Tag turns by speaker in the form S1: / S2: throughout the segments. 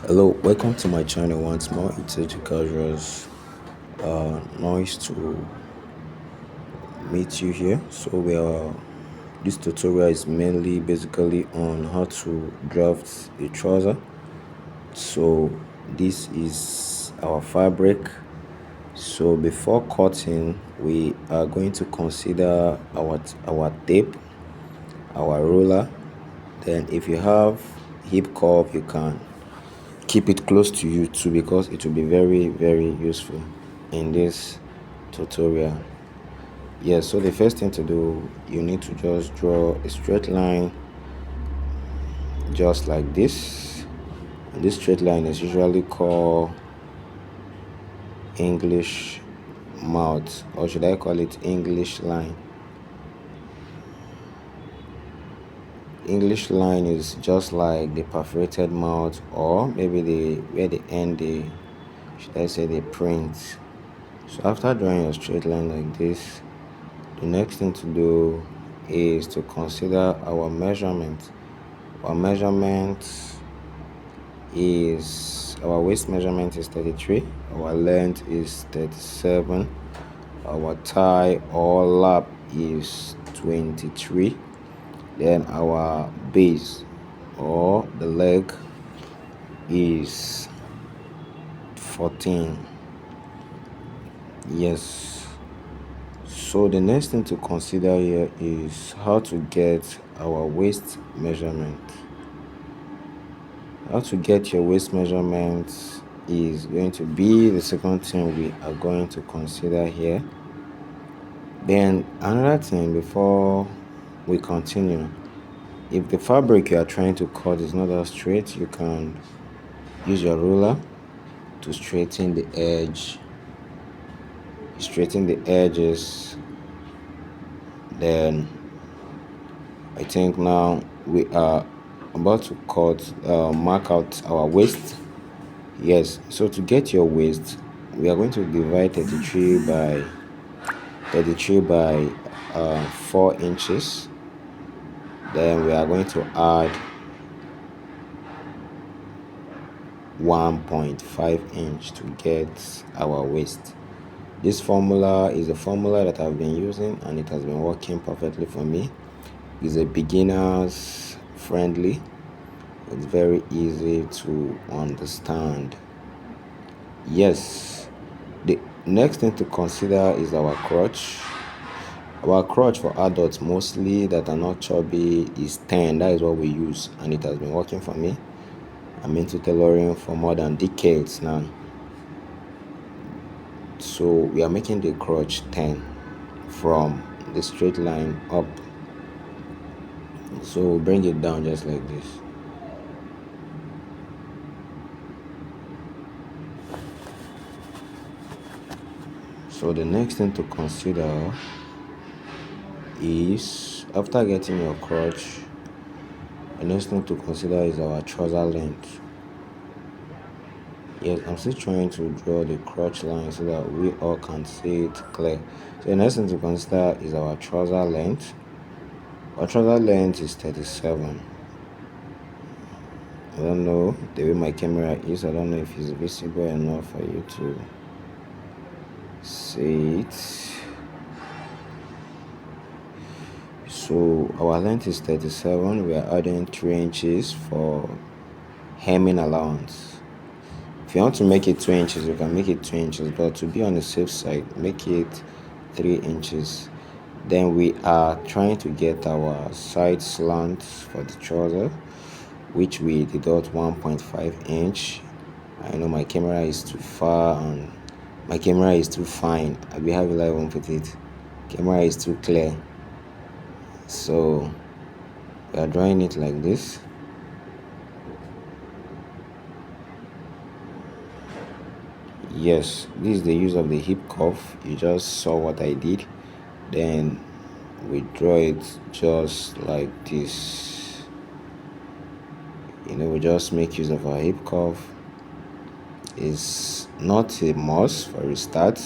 S1: Hello, welcome to my channel once more. It's Educasuals. Nice to meet you here. This tutorial is mainly basically on how to draft a trouser. So this is our fabric. So before cutting, we are going to consider our tape, our ruler. Then if you have hip curve, you can keep it close to you too, because it will be very useful in this tutorial. Yes, so the first thing to do, you need to just draw a straight line just like this. And this straight line is usually called English mouth, or should I call it English line. English line is just like the perforated mouth, or maybe the where they end the, should I say, the print. So after drawing a straight line like this, the next thing to do is to consider our measurement. Our waist measurement is 33, our length is 37, our thigh or lap is 23, then our base or the leg is 14. Yes. So the next thing to consider here is how to get our waist measurement. How to get your waist measurement is going to be the second thing we are going to consider here. Then another thing before we continue, if the fabric you are trying to cut is not that straight, you can use your ruler to straighten the edges. Then I think now we are about to mark out our waist. Yes, so to get your waist, we are going to divide 33 by 4 inches. Then we are going to add 1.5 inch to get our waist. This formula is a formula that I've been using and it has been working perfectly for me. It's a beginners friendly. It's very easy to understand. Yes, the next thing to consider is our crotch. Our crotch for adults mostly that are not chubby is 10. That is what we use, and it has been working for me. I'm into tailoring for more than decades now. So we are making the crotch 10 from the straight line up. So we'll bring it down just like this. So the next thing to consider is, after getting your crotch, the next thing to consider is our trouser length. Yes, I'm still trying to draw the crotch line so that we all can see it clear. So the next thing to consider is our trouser length. Our trouser length is 37. I don't know the way my camera is. I don't know if it's visible enough for you to see it. So our length is 37. We are adding 3 inches for hemming allowance. If you want to make it 2 inches, you can make it 2 inches, but to be on the safe side, make it 3 inches. Then we are trying to get our side slant for the trouser, which we deduct 1.5 inch. I know my camera is too far and my camera is too fine. I will have I won't put it. Camera is too clear. So we are drawing it like this. Yes, this is the use of the hip cuff. You just saw what I did. Then we draw it just like this. We just make use of our hip cuff. It's not a must for a start,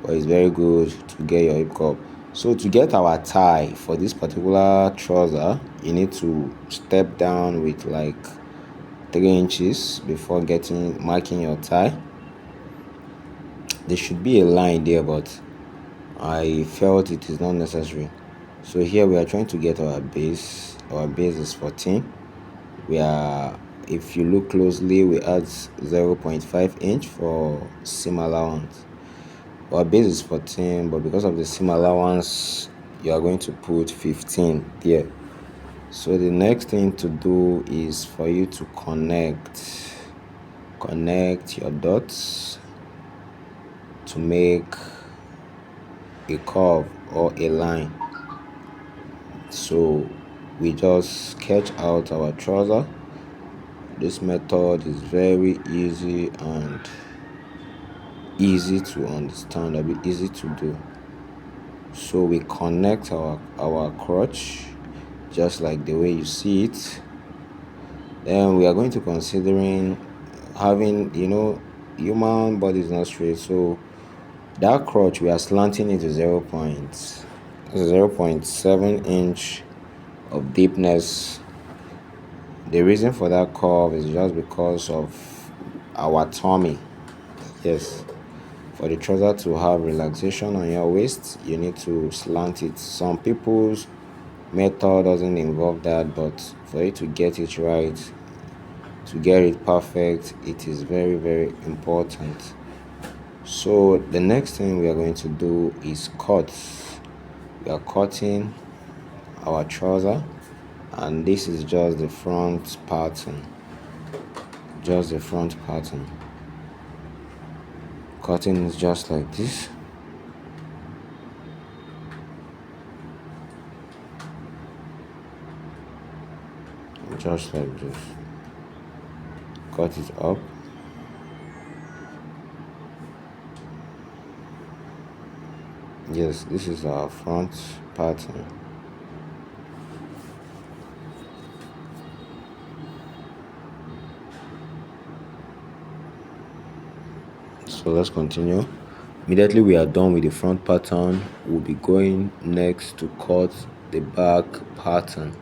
S1: but it's very good to get your hip cuff. So to get our tie for this particular trouser, you need to step down with like 3 inches before getting marking your tie. There should be a line there, but I felt it is not necessary. So here we are trying to get our base. Our base is 14. We are, if you look closely, we add 0.5 inch for seam allowance. Our base is 14, but because of the seam allowance, you are going to put 15 there. So the next thing to do is for you to connect your dots to make a curve or a line. So we just sketch out our trouser. This method is very easy and easy to understand, a bit easy to do. So we connect our crotch just like the way you see it. Then we are going to considering having, human body is not straight, so that crotch we are slanting it to 0.7 inch of deepness. The reason for that curve is just because of our tummy. Yes, for the trouser to have relaxation on your waist, you need to slant it. Some people's method doesn't involve that, but for you to get it right, to get it perfect, it is very, very important. So the next thing we are going to do is cut. We are cutting our trouser, and this is just the front pattern. Cutting is just like this. Just like this. Cut it up. Yes, this is our front pattern. So let's continue. Immediately we are done with the front pattern, we'll be going next to cut the back pattern.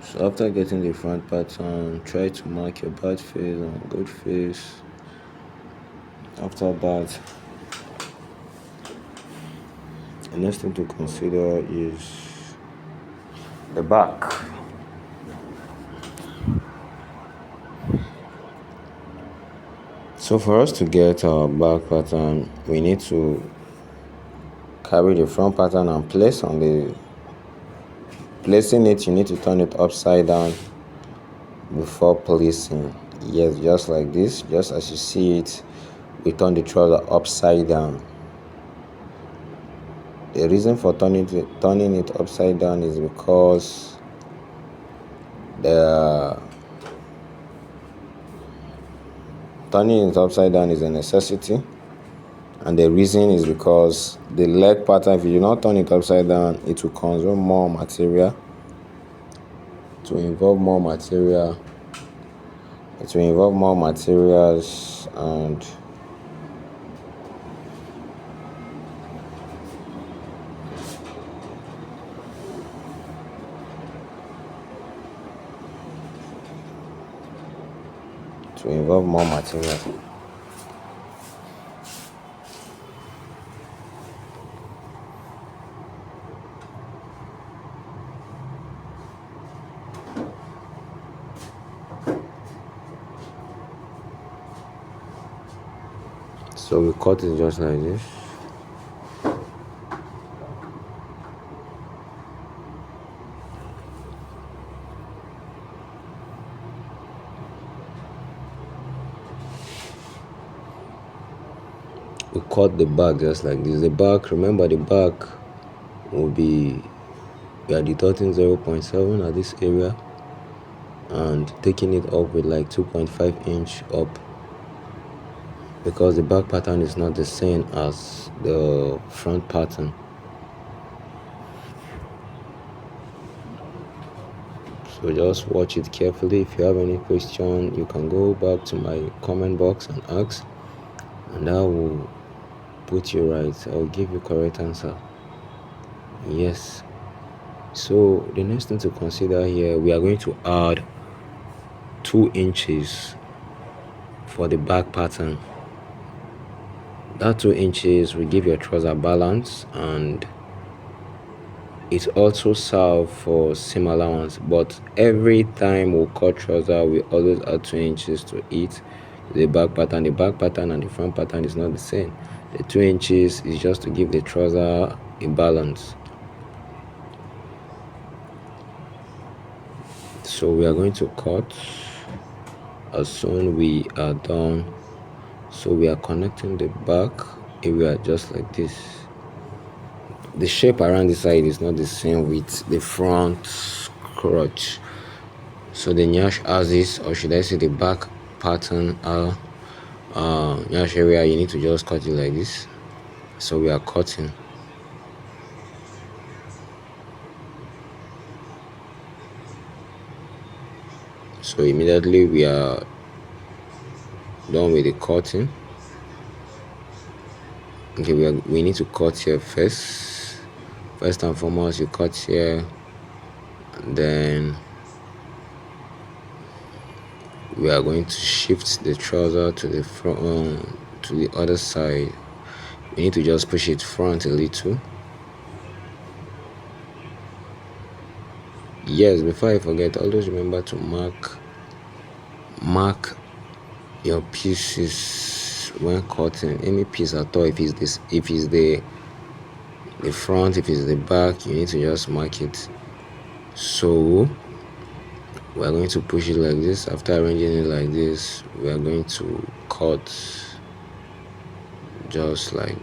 S1: So after getting the front pattern, try to mark your bad face and good face. After that, the next thing to consider is the back. So for us to get our back pattern, we need to carry the front pattern and placing it, you need to turn it upside down before placing. Yes, just like this, just as you see it, we turn the trouser upside down. The reason for turning it upside down is because turning it upside down is a necessity, and the reason is because the leg pattern, if you do not turn it upside down, it will consume more material. It will involve more materials, and to involve more materials so we cut it just like this. We cut the back just like this. The back, remember, the back will be, we are deducting 0.7 at this area and taking it up with like 2.5 inch up. because the back pattern is not the same as the front pattern. So just watch it carefully. If you have any question, you can go back to my comment box and ask, and I will put you right. I will give you correct answer. Yes. So the next thing to consider here, we are going to add 2 inches for the back pattern. That 2 inches will give your trouser balance, and it also serve for seam allowance. But every time we cut trouser, we always add 2 inches to it. The back pattern and the front pattern is not the same. The 2 inches is just to give the trouser a balance. So we are going to cut as soon we are done. So we are connecting the back area just like this. The shape around the side is not the same with the front crotch. So the nyash has this, or should I say the back pattern nyash area, you need to just cut it like this. So we are cutting. So immediately we are done with the cutting. Okay, we need to cut here first. First and foremost, you cut here, and then we are going to shift the trouser to the front, to the other side. We need to just push it front a little. Yes, before I forget, always remember to mark your pieces when cutting any piece at all. If it's the front, if it's the back, you need to just mark it. So we are going to push it like this. After arranging it like this, we are going to cut just like